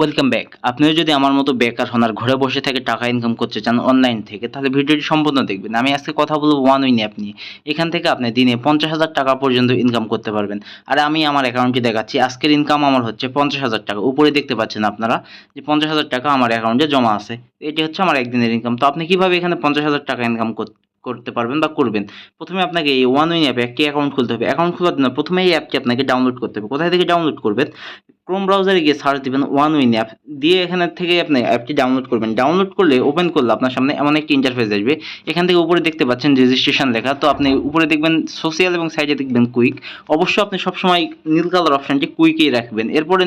Welcome back. আপনিও যদি আমার মতো বেকার হন আর ঘরে বসে থেকে টাকা ইনকাম করতে চান অনলাইন থেকে, তাহলে ভিডিওটি সম্পূর্ণ দেখবেন। আমি আজকে কথা বলবো ওয়ান উইন অ্যাপ নিয়ে। এখান থেকে আপনি দিনে 50,000 টাকা পর্যন্ত ইনকাম করতে পারবেন। আর আমি আমার অ্যাকাউন্টে দেখাচ্ছি, আজকের ইনকাম আমার হচ্ছে 50,000 টাকা। উপরে দেখতে পাচ্ছেন আপনারা যে 50,000 টাকা আমার অ্যাকাউন্টে জমা আছে। এটি হচ্ছে আমার একদিনের ইনকাম। তো আপনি কিভাবে এখানে 50,000 টাকা ইনকাম করতে পারবেন বা করবেন? প্রথমে আপনাকে এই ওয়ান উইন অ্যাপে একটি অ্যাকাউন্ট খুলতে হবে। অ্যাকাউন্ট খোলার জন্য প্রথমে এই অ্যাপটি আপনাকে ডাউনলোড করতে হবে। কোথায় থেকে ডাউনলোড করবেন? ক্রোম ব্রাউজারে গিয়ে সার্চ দিবেন ওয়ান উইন অ্যাপ, দিয়ে এখানে থেকে আপনি অ্যাপটি ডাউনলোড করবেন। ডাউনলোড করলে ওপেন করলে আপনার সামনে এমন একটি ইন্টারফেস আসবে। এখান থেকে উপরে দেখতে পাচ্ছেন রেজিস্ট্রেশন লেখা। তো আপনি উপরে দেখবেন সোশ্যাল এবং সাইডে দেখবেন কুইক। অবশ্যই আপনি সবসময় নীল কালার অপশানটি কুইকেই রাখবেন। এরপরে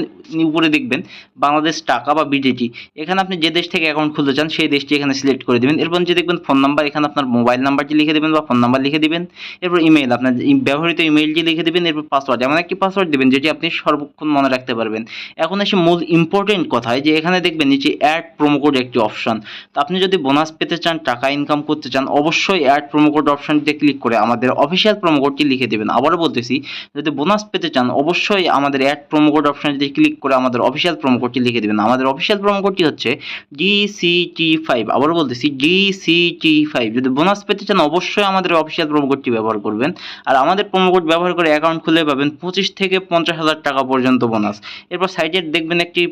উপরে দেখবেন বাংলাদেশ টাকা বা বিডিটি। এখানে আপনি যে দেশ থেকে অ্যাকাউন্ট খুলতে চান সেই দেশটি এখানে সিলেক্ট করে দেবেন। এরপর যে দেখবেন ফোন নাম্বার, এখানে আপনার মোবাইল নাম্বারটি লিখে দেবেন বা ফোন নাম্বার লিখে দিবেন। এরপর ইমেইল, আপনার ব্যবহৃত ইমেইলটি লিখে দেবেন। এরপর পাসওয়ার্ড, এমন একটি পাসওয়ার্ড দেবেন যেটি আপনি সর্বক্ষণ মনে রাখতে পারবেন। এখন এসে মূল ইম্পর্টেন্ট কথায় যে এখানে দেখবেন নিচে অ্যাড প্রোমো কোড একটি অপশন। তো আপনি যদি বোনাস পেতে চান, টাকা ইনকাম করতে চান, অবশ্যই অ্যাড প্রোমো কোড অপশনটিতে ক্লিক করে আমাদের অফিসিয়াল প্রোমো কোডটি লিখে দেবেন। আবারও বলতেছি, যদি বোনাস পেতে চান অবশ্যই আমাদের অ্যাড প্রোমো কোড অপশনটিতে ক্লিক করে আমাদের অফিসিয়াল প্রোমো কোডটি লিখে দেবেন। আমাদের অফিসিয়াল প্রোমো কোডটি হচ্ছে DCT5। আবারও বলতেছি DCT5। যদি বোনাস পেতে চান অবশ্যই আমাদের অফিসিয়াল প্রোমো কোডটি ব্যবহার করবেন। আর আমাদের প্রোমো কোড ব্যবহার করে অ্যাকাউন্ট খুলে পাবেন 25 থেকে 50,000 টাকা পর্যন্ত বোনাস। এরপর সাইডে দেখবেন একটি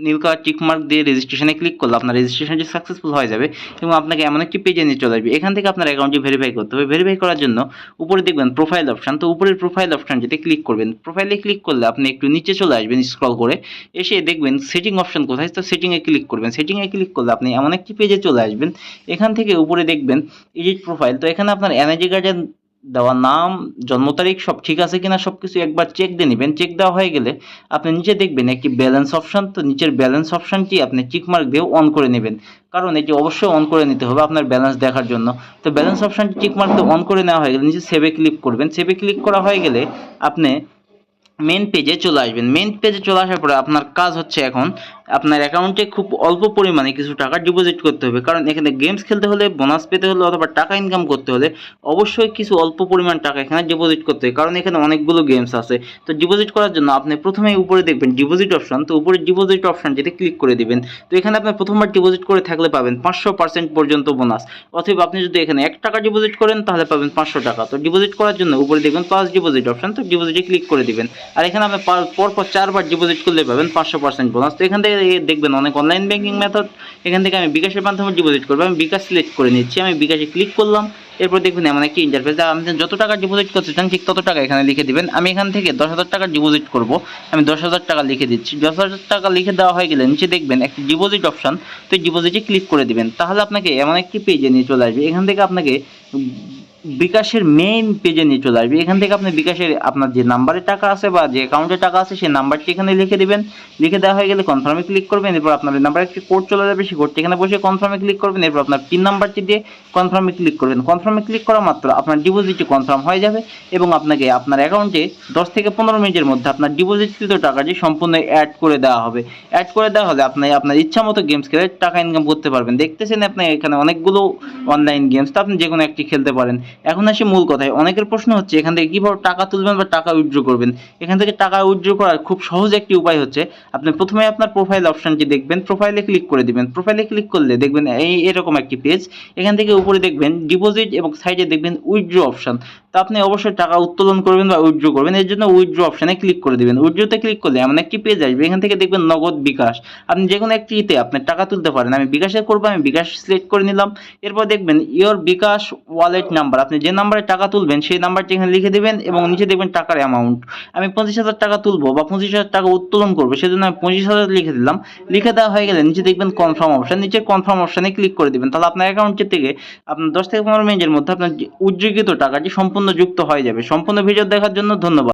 নীল কালার টিকমার্ক দিয়ে রেজিস্ট্রেশনে ক্লিক করলে আপনার রেজিস্ট্রেশনটি সাকসেসফুল হয়ে যাবে এবং আপনাকে এমন একটি পেজে নিয়ে চলে আসবে। এখান থেকে আপনার অ্যাকাউন্টটি ভেরিফাই করতে হবে। ভেরিফাই করার জন্য উপরে দেখবেন প্রোফাইল অপশান। তো উপরের প্রোফাইল অপশানটিতে ক্লিক করবেন। প্রোফাইলে ক্লিক করলে আপনি একটু নিচে চলে আসবেন স্ক্রল করে, এসে দেখবেন সেটিং অপশান কোথায়। তো সেটিংয়ে ক্লিক করবেন। সেটিংয়ে ক্লিক করলে আপনি এমন একটি পেজে চলে আসবেন। এখান থেকে উপরে দেখবেন এডিট প্রোফাইল। তো এখানে আপনার এনআইডি কার্ডের দেওয়া নাম, জন্ম তারিখ সব ঠিক আছে কিনা সবকিছু একবার চেক দিয়ে নেবেন। চেক দেওয়া হয়ে গেলে আপনি নিচে দেখবেন একটি ব্যালেন্স অপশন। তো নিচের ব্যালেন্স অপশনটি আপনি টিকমার্ক দিয়ে অন করে নেবেন, কারণ এটি অবশ্যই অন করে নিতে হবে আপনার ব্যালেন্স দেখার জন্য। তো ব্যালেন্স অপশনটি টিকমার্ক দিয়ে অন করে নেওয়া হয়ে গেলে নিচে সেভে ক্লিক করবেন। সেভে ক্লিক করা হয়ে গেলে আপনি মেন পেজে চলে আসবেন। মেন পেজে চলে আসার পরে আপনার কাজ হচ্ছে এখন আপনার অ্যাকাউন্টে খুব অল্প পরিমাণে কিছু টাকা ডিপোজিট করতে হবে, কারণ এখানে গেমস খেলতে হলে, বোনাস পেতে হলে অথবা টাকা ইনকাম করতে হলে অবশ্যই কিছু অল্প পরিমাণ টাকা এখানে ডিপোজিট করতে হবে, কারণ এখানে অনেকগুলো গেমস আছে। তো ডিপোজিট করার জন্য আপনি প্রথমেই উপরে দেখবেন ডিপোজিট অপশন। তো উপরে ডিপোজিট অপশন যেতে ক্লিক করে দিবেন। তো এখানে আপনি প্রথমবার ডিপোজিট করে থাকলে পাবেন 500% পর্যন্ত বোনাস। অথবা আপনি যদি এখানে 1 টাকা ডিপোজিট করেন তাহলে পাবেন 500 টাকা। তো ডিপোজিট করার জন্য উপরে দেখবেন প্লাস ডিপোজিট অপশন। তো ডিপোজিটে ক্লিক করে দিবেন। আর এখানে আপনি পরপর 4বার ডিপোজিট করলে পাবেন 500% বোনাস। তো এখান থেকে দেখবেন অনেক অনলাইন ব্যাংকিং মেথড। এখান থেকে আমি বিকাশের মাধ্যমে ডিপোজিট করবো। আমি বিকাশ সিলেক্ট করে নিচ্ছি। আমি বিকাশে ক্লিক করলাম। এরপর দেখবেন এমন একটি ইন্টারফেস। আপনি যত টাকা ডিপোজিট করতে চান ঠিক তত টাকা এখানে লিখে দিবেন। আমি এখান থেকে 10,000 টাকা ডিপোজিট করব। আমি 10,000 টাকা লিখে দিচ্ছি। 10,000 টাকা লিখে দেওয়া হয়ে গেলে নিচে দেখবেন একটি ডিপোজিট অপশন। তো এই ডিপোজিটে ক্লিক করে দিবেন। তাহলে আপনাকে এমন একটি পেজে নিয়ে চলে আসবে। এখান থেকে আপনাকে বিকাশের মেইন পেজে নিয়ে চলে আসবে। এখান থেকে আপনি বিকাশের আপনার যে নাম্বারে টাকা আছে বা যে অ্যাকাউন্টে টাকা আছে সেই নাম্বারটি এখানে লিখে দিবেন। লিখে দেওয়া হয়ে গেলে কনফার্মে ক্লিক করবেন। এরপর আপনার নাম্বারে একটি কোড চলে যাবে, সেই কোডটি এখানে বসে কনফার্মে ক্লিক করবেন। এরপর আপনার পিন নাম্বারটি দিয়ে কনফার্মে ক্লিক করবেন। কনফার্মে ক্লিক করা মাত্র আপনার ডিপোজিটটি কনফার্ম হয়ে যাবে এবং আপনাকে আপনার অ্যাকাউন্টে 10 থেকে 15 মিনিটের মধ্যে আপনার ডিপোজিটকৃত টাকাটি সম্পূর্ণ অ্যাড করে দেওয়া হবে। অ্যাড করে দেওয়া হলে আপনি আপনার ইচ্ছা মতো গেমস খেলে টাকা ইনকাম করতে পারবেন। দেখতেছেন আপনি এখানে অনেকগুলো অনলাইন গেমস, তো আপনি যে কোনো একটি খেলতে পারেন। এখন আসি মূল কথায়। অনেকের প্রশ্ন হচ্ছে এখান থেকে কিভাবে টাকা তুলবেন বা টাকা উইথড্র করবেন। এখান থেকে টাকা উইথড্র করার খুব সহজ একটি উপায় হচ্ছে আপনি প্রথমে আপনার প্রোফাইল অপশনটি দেখবেন। প্রোফাইলে ক্লিক করে দিবেন। প্রোফাইলে ক্লিক করলে দেখবেন এরকম একটি পেজ। এখান থেকে উপরে দেখবেন ডিপোজিট এবং সাইডে দেখবেন উইথড্র অপশন। তো আপনি অবশ্যই টাকা উত্তোলন করবেন বা উইথড্র করবেন, এর জন্য উইথড্র অপশনে ক্লিক করে দিবেন। উইথড্রতে ক্লিক করলে এমন একটি পেজ আসবে। এখান থেকে দেখবেন নগদ, বিকাশ, আপনি যে কোনো একটিতে আপনি টাকা তুলতে পারেন। আমি বিকাশে করবো, আমি বিকাশ সিলেক্ট করে নিলাম। এরপর দেখবেন ইওর বিকাশ ওয়ালেট নাম্বার, আপনি যে নাম্বারে টাকা তুলবেন সেই নাম্বারটি এখানে লিখে দেবেন এবং নিচে দেখবেন টাকার অ্যামাউন্ট। আমি 25,000 টাকা তুলবো বা 25,000 টাকা উত্তোলন করবো, সেজন্য আমি 25,000 লিখে দিলাম। লিখে দেওয়া হয়ে গেলে নিচে দেখবেন কনফার্ম অপশন। নিচে কনফার্ম অপশনে ক্লিক করে দিবেন। তাহলে আপনার অ্যাকাউন্টের থেকে আপনার 10 থেকে 15 মিনিটের মধ্যে আপনার উইথড্রকৃত টাকাটি সম্পূর্ণ যুক্ত হয়ে যাবে। সম্পূর্ণ ভিডিও দেখার জন্য ধন্যবাদ।